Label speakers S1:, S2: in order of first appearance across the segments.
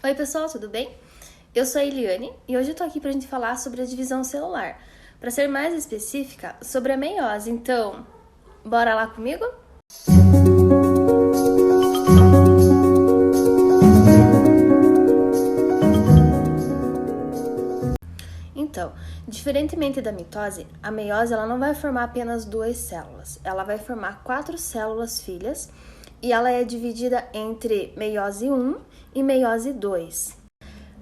S1: Oi pessoal, tudo bem? Eu sou a Eliane e hoje eu tô aqui pra gente falar sobre a divisão celular. Para ser mais específica, sobre a meiose. Então, bora lá comigo? Então, diferentemente da mitose, a meiose ela não vai formar apenas duas células. Ela vai formar 4 células filhas e ela é dividida entre meiose 1 e meiose 2.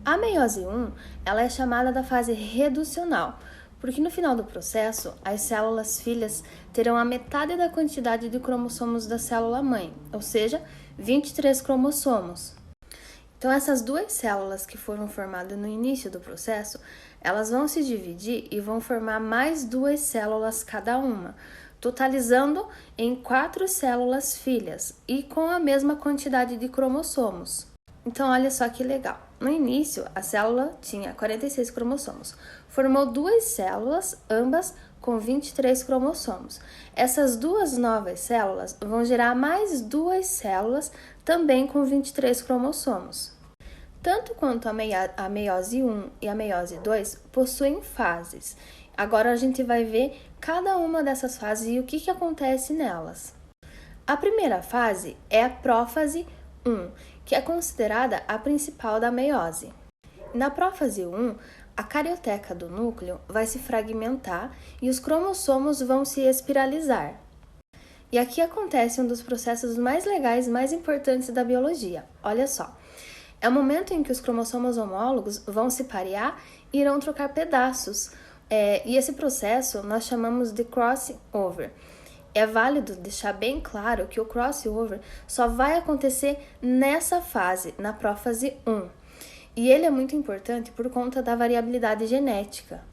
S1: A meiose 1 ela é chamada da fase reducional, porque no final do processo, as células filhas terão a metade da quantidade de cromossomos da célula mãe, ou seja, 23 cromossomos. Então, essas duas células que foram formadas no início do processo, elas vão se dividir e vão formar mais 2 células cada uma, totalizando em 4 células filhas e com a mesma quantidade de cromossomos. Então, olha só que legal. No início, a célula tinha 46 cromossomos. Formou 2 células, ambas com 23 cromossomos. Essas 2 novas células vão gerar mais 2 células, também com 23 cromossomos. Tanto quanto a meiose 1 e a meiose 2 possuem fases. Agora a gente vai ver cada uma dessas fases e o que acontece nelas. A primeira fase é a prófase 1, que é considerada a principal da meiose. Na prófase 1, a carioteca do núcleo vai se fragmentar e os cromossomos vão se espiralizar. E aqui acontece um dos processos mais legais e mais importantes da biologia. Olha só, é o momento em que os cromossomos homólogos vão se parear e irão trocar pedaços. E esse processo nós chamamos de crossover. É válido deixar bem claro que o crossover só vai acontecer nessa fase, na prófase 1. E ele é muito importante por conta da variabilidade genética.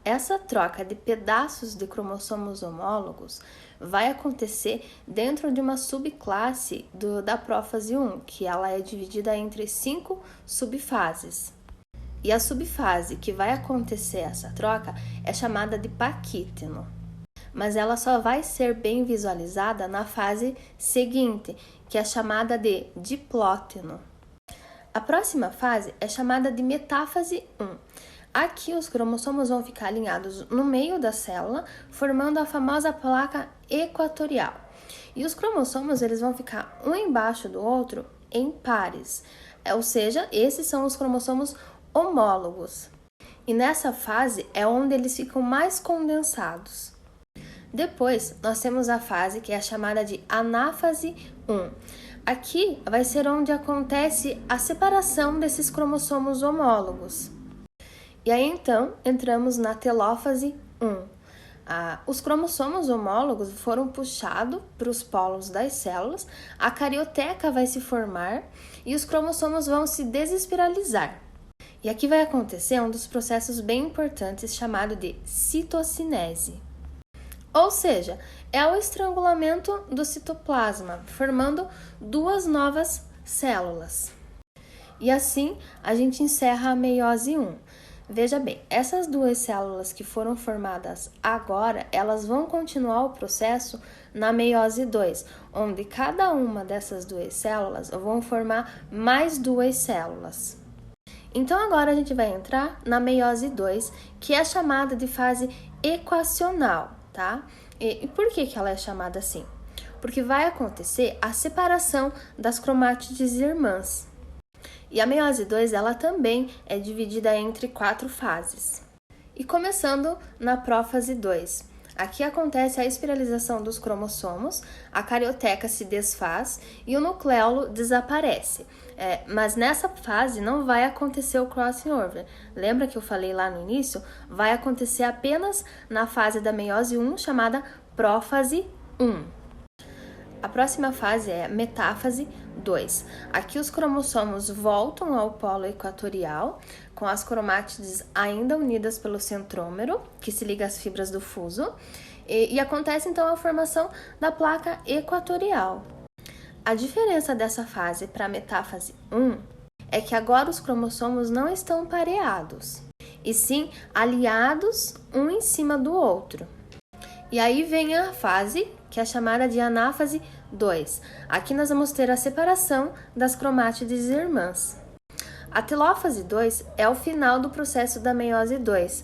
S1: Essa troca de pedaços de cromossomos homólogos vai acontecer dentro de uma subclasse da prófase 1, que ela é dividida entre 5 subfases. E a subfase que vai acontecer essa troca é chamada de paquíteno. Mas ela só vai ser bem visualizada na fase seguinte, que é chamada de diplóteno. A próxima fase é chamada de metáfase 1. Aqui os cromossomos vão ficar alinhados no meio da célula, formando a famosa placa equatorial. E os cromossomos eles vão ficar um embaixo do outro em pares, ou seja, esses são os cromossomos homólogos. E nessa fase é onde eles ficam mais condensados. Depois, nós temos a fase que é chamada de anáfase 1. Aqui vai ser onde acontece a separação desses cromossomos homólogos. E aí, então, entramos na telófase 1. Os cromossomos homólogos foram puxados para os polos das células, a carioteca vai se formar e os cromossomos vão se desespiralizar. E aqui vai acontecer um dos processos bem importantes chamado de citocinese. Ou seja, é o estrangulamento do citoplasma, formando 2 novas células. E assim, a gente encerra a meiose 1. Veja bem, essas 2 células que foram formadas agora, elas vão continuar o processo na meiose 2, onde cada uma dessas 2 células vão formar mais 2 células. Então, agora a gente vai entrar na meiose 2, que é chamada de fase equacional. Tá? E por que ela é chamada assim? Porque vai acontecer a separação das cromátides irmãs. E a meiose 2, ela também é dividida entre 4 fases. E começando na prófase 2. Aqui acontece a espiralização dos cromossomos, a carioteca se desfaz e o nucleolo desaparece. Mas nessa fase não vai acontecer o crossover. Lembra que eu falei lá no início? Vai acontecer apenas na fase da meiose 1, chamada prófase 1. A próxima fase é a metáfase 2. Aqui os cromossomos voltam ao polo equatorial, com as cromátides ainda unidas pelo centrômero, que se liga às fibras do fuso, e acontece então a formação da placa equatorial. A diferença dessa fase para a metáfase 1 é que agora os cromossomos não estão pareados, e sim aliados um em cima do outro. E aí vem a fase que é chamada de anáfase 2. Aqui nós vamos ter a separação das cromátides irmãs. A telófase 2 é o final do processo da meiose 2.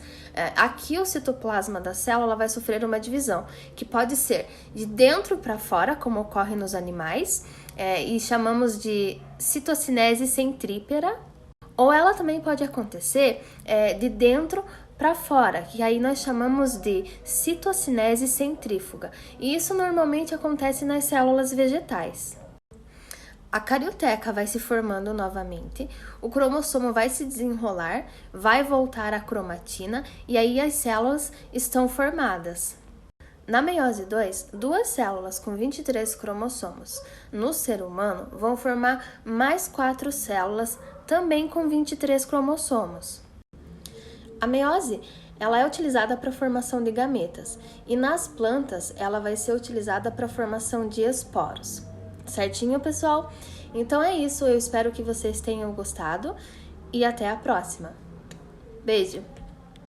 S1: Aqui o citoplasma da célula vai sofrer uma divisão, que pode ser de dentro para fora, como ocorre nos animais, e chamamos de citocinese centrípera, ou ela também pode acontecer de dentro para fora, que aí nós chamamos de citocinese centrífuga, e isso normalmente acontece nas células vegetais. A carioteca vai se formando novamente, o cromossomo vai se desenrolar, vai voltar à cromatina e aí as células estão formadas. Na meiose 2, duas células com 23 cromossomos no ser humano vão formar mais 4 células também com 23 cromossomos. A meiose ela é utilizada para a formação de gametas e nas plantas ela vai ser utilizada para a formação de esporos. Certinho, pessoal? Então é isso, eu espero que vocês tenham gostado e até a próxima. Beijo!